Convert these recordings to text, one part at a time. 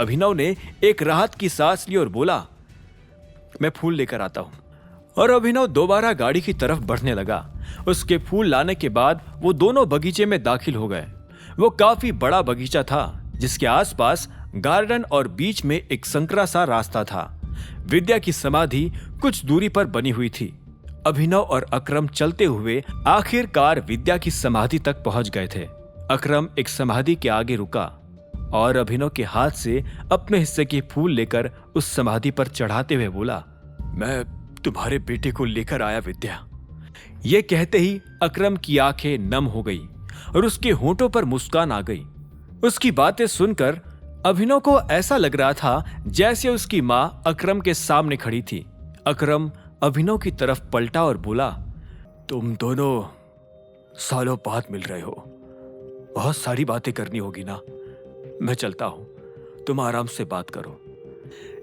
अभिनव ने एक राहत की सांस ली और बोला, मैं फूल लेकर आता हूं। और अभिनव दोबारा गाड़ी की तरफ बढ़ने लगा। उसके फूल लाने के बाद वो दोनों बगीचे में दाखिल हो गए। वो काफी बड़ा बगीचा था जिसके आसपास गार्डन और बीच में एक संकरा सा रास्ता था। विद्या की समाधि कुछ दूरी पर बनी हुई थी। अभिनव और अकरम चलते हुए आखिरकार विद्या की समाधि तक पहुंच गए थे। अकरम एक समाधि के आगे रुका और अभिनव के हाथ से अपने हिस्से के फूल लेकर उस समाधि पर चढ़ाते हुए बोला, मैं तुम्हारे बेटे को लेकर आया विद्या। ये कहते ही अकरम की आंखें नम हो गई और उसके होंठों पर मुस्कान आ गई। उसकी बातें सुनकर अभिनव को ऐसा लग रहा था जैसे उसकी मां अकरम के सामने खड़ी थी। अकरम अभिनव की तरफ पलटा और बोला, तुम दोनों सालों बाद मिल रहे हो, बहुत सारी बातें करनी होगी ना। मैं चलता हूं, तुम आराम से बात करो।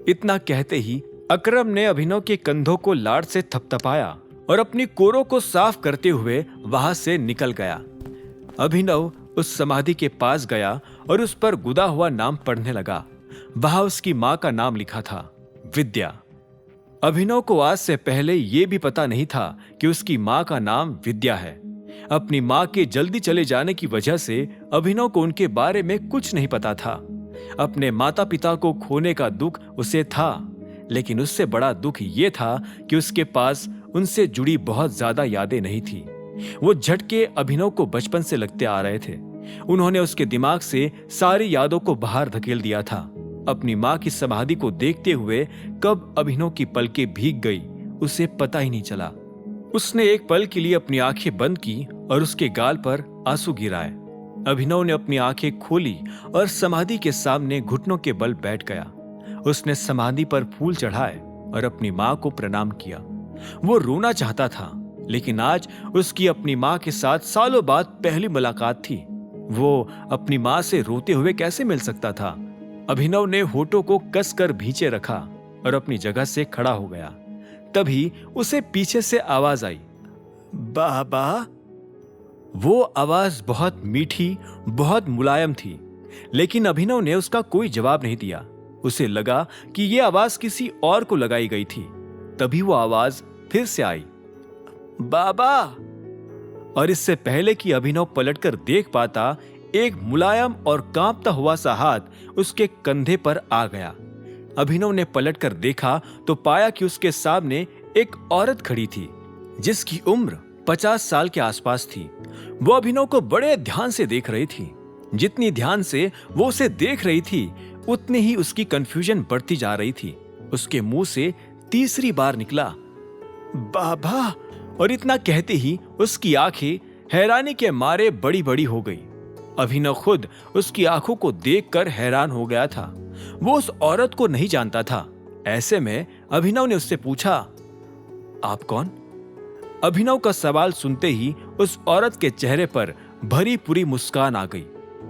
इतना कहते ही अकरम ने अभिनव के कंधों को लाड़ से थपथपाया और अपनी कोरों को साफ करते हुए वहां से निकल गया। अभिनव उस समाधि के पास गया और उस पर गुदा हुआ नाम पढ़ने लगा। वहां उसकी मां का नाम लिखा था, विद्या। अभिनव को आज से पहले यह भी पता नहीं था कि उसकी मां का नाम विद्या है। अपनी मां के जल्दी चले जाने की वजह से अभिनव को उनके बारे में कुछ नहीं पता था। अपने माता पिता को खोने का दुख उसे था, लेकिन उससे बड़ा दुख ये था कि उसके पास उनसे जुड़ी बहुत ज्यादा यादें नहीं थी। वो झटके अभिनव को बचपन से लगते आ रहे थे। उन्होंने उसके दिमाग से सारी यादों को बाहर धकेल दिया था। अपनी मां की समाधि को देखते हुए कब अभिनव की पलकें भीग गई उसे पता ही नहीं चला। उसने एक पल के लिए अपनी आंखें बंद की और उसके गाल पर आंसू गिराए। अभिनव ने अपनी आंखें खोली और समाधि के सामने घुटनों के बल बैठ गया। उसने समाधि पर फूल चढ़ाए और अपनी मां को प्रणाम किया। वो रोना चाहता था, लेकिन आज उसकी अपनी मां के साथ सालों बाद पहली मुलाकात थी। वो अपनी मां से रोते हुए कैसे मिल सकता था? अभिनव ने होठों को कसकर भींचे रखा और अपनी जगह से खड़ा हो गया। तभी उसे पीछे से आवाज आई, बाबा। वो आवाज बहुत मीठी, बहुत मुलायम थी, लेकिन अभिनव ने उसका कोई जवाब नहीं दिया। उसे लगा कि यह आवाज किसी और को लगाई गई थी। तभी वो आवाज फिर से आई, बाबा। और इससे पहले कि अभिनव पलटकर देख पाता, एक मुलायम और कांपता हुआ सा हाथ उसके कंधे पर आ गया। अभिनव ने पलटकर देखा तो पाया कि उसके सामने एक औरत खड़ी थी जिसकी उम्र 50 साल के आसपास थी। वो अभिनव को बड़े ध्यान से देख रही थी। जितनी ध्यान से वो उसे देख रही थी, उतनी ही उसकी कंफ्यूजन बढ़ती जा रही थी। उसके मुंह से तीसरी बार निकला, बाबा। और इतना कहते ही उसकी आंखें हैरानी के मारे बड़ी बड़ी हो गई। अभिनव खुद उसकी आंखों को देखकर हैरान हो गया था। वो उस औरत को नहीं जानता था। ऐसे में अभिनव ने उससे पूछा, आप कौन? अभिनव का सवाल सुनते ही उस औरत के चेहरे पर भरी पूरी मुस्कान आ गई।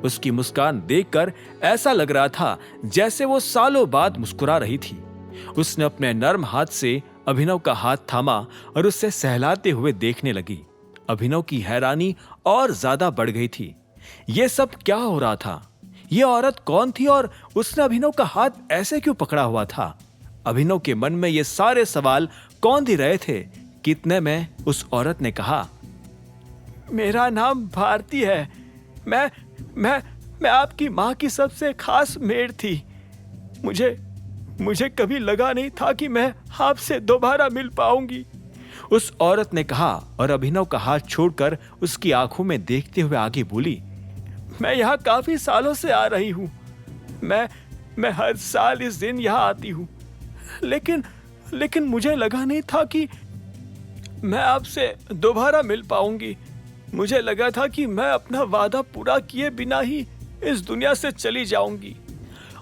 उसकी मुस्कान देखकर ऐसा लग रहा था जैसे वो सालों बाद मुस्कुरा रही थी। उसने अपने नर्म हाथ से अभिनव का हाथ थामा और उससे सहलाते हुए देखने लगी। अभिनव की हैरानी और ज्यादा बढ़ गई थी। यह सब क्या हो रहा था? यह औरत कौन थी और उसने अभिनव का हाथ ऐसे क्यों पकड़ा हुआ था? अभिनव के मन में ये सारे सवाल कौन दे रहे थे? कितने में उस औरत ने कहा, मेरा नाम भारती है। मैं आपकी मां की सबसे खास मेड़ थी। मुझे कभी लगा नहीं था कि मैं आपसे दोबारा मिल पाऊंगी, उस औरत ने कहा और अभिनव का हाथ छोड़कर उसकी आंखों में देखते हुए आगे बोली, मैं यहाँ काफी सालों से आ रही हूँ। मैं हर साल इस दिन यहाँ आती हूँ, लेकिन मुझे लगा नहीं था कि मैं आपसे दोबारा मिल पाऊंगी। मुझे लगा था कि मैं अपना वादा पूरा किए बिना ही इस दुनिया से चली जाऊंगी।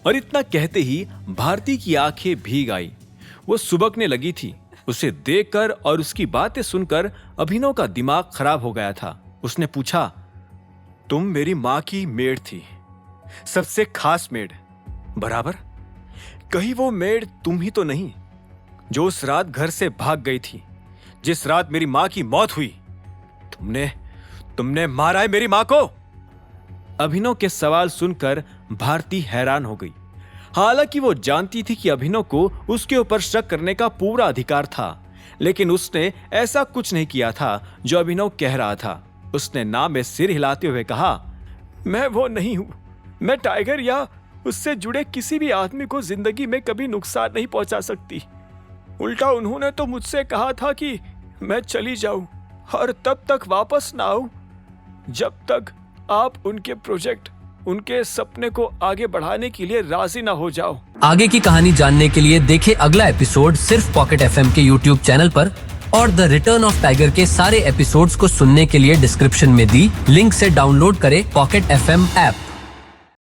और इतना कहते ही भारती की आंखें भीग आई। वो सुबकने लगी थी। उसे देखकर और उसकी बातें सुनकर अभिनव का दिमाग खराब हो गया था। उसने पूछा, तुम मेरी मां की मेड़ थी, सबसे खास मेड़, बराबर? कहीं वो मेड़ तुम ही तो नहीं जो उस रात घर से भाग गई थी, जिस रात मेरी मां की मौत हुई? तुमने मारा है मेरी मां को? अभिनव के सवाल सुनकर भारती हैरान हो गई। हालांकि वो जानती थी कि अभिनव को उसके ऊपर शक करने का पूरा अधिकार था, लेकिन उसने ऐसा कुछ नहीं किया था जो अभिनव कह रहा था। उसने ना में सिर हिलाते हुए कहा, मैं वो नहीं हूं। मैं टाइगर या उससे जुड़े किसी भी आदमी को जिंदगी में कभी नुकसान नहीं पहुंचा सकती। उल्टा उन्होंने तो मुझसे कहा था कि मैं चली जाऊं और तब तक वापस ना आऊं जब तक आप उनके प्रोजेक्ट, उनके सपने को आगे बढ़ाने के लिए राजी ना हो जाओ। आगे की कहानी जानने के लिए देखें अगला एपिसोड सिर्फ पॉकेट एफएम के यूट्यूब चैनल पर, और द रिटर्न ऑफ टाइगर के सारे एपिसोड्स को सुनने के लिए डिस्क्रिप्शन में दी लिंक से डाउनलोड करें पॉकेट एफएम ऐप।